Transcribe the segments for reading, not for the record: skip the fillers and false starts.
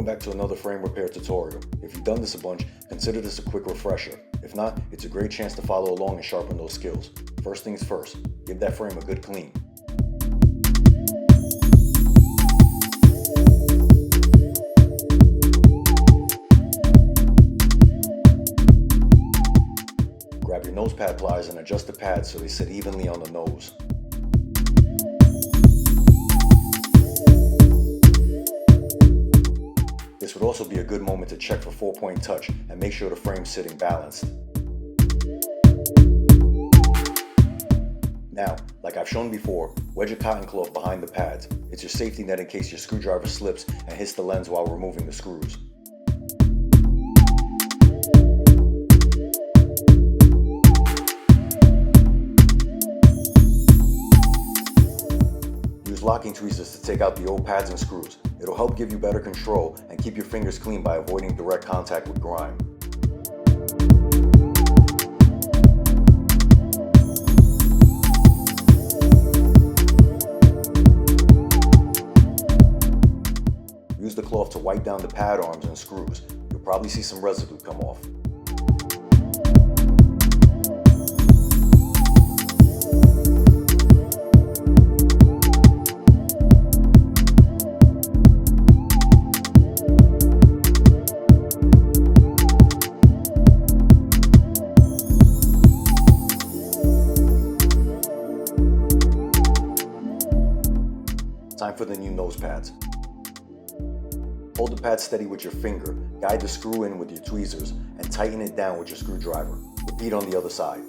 Welcome back to another frame repair tutorial. If you've done this a bunch, consider this a quick refresher. If not, it's a great chance to follow along and sharpen those skills. First things first, give that frame a good clean. Grab your nose pad pliers and adjust the pads so they sit evenly on the nose. This would also be a good moment to check for 4-point touch and make sure the frame's sitting balanced. Now, like I've shown before, wedge a cotton cloth behind the pads. It's your safety net in case your screwdriver slips and hits the lens while removing the screws. Use locking tweezers to take out the old pads and screws. It'll help give you better control and keep your fingers clean by avoiding direct contact with grime. Use the cloth to wipe down the pad arms and screws. You'll probably see some residue come off. Time for the new nose pads. Hold the pad steady with your finger, guide the screw in with your tweezers, and tighten it down with your screwdriver. Repeat on the other side.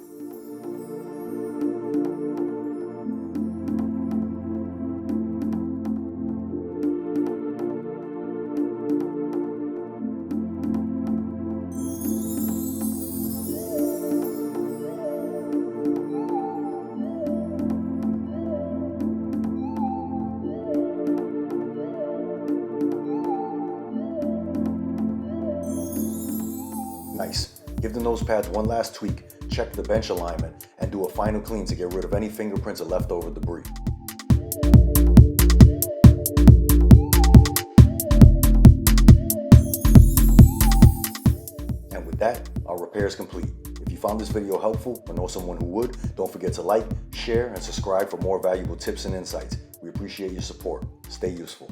Nice. Give the nose pads one last tweak, check the bench alignment, and do a final clean to get rid of any fingerprints or leftover debris. And with that, our repair is complete. If you found this video helpful or know someone who would, don't forget to like, share, and subscribe for more valuable tips and insights. We appreciate your support. Stay useful.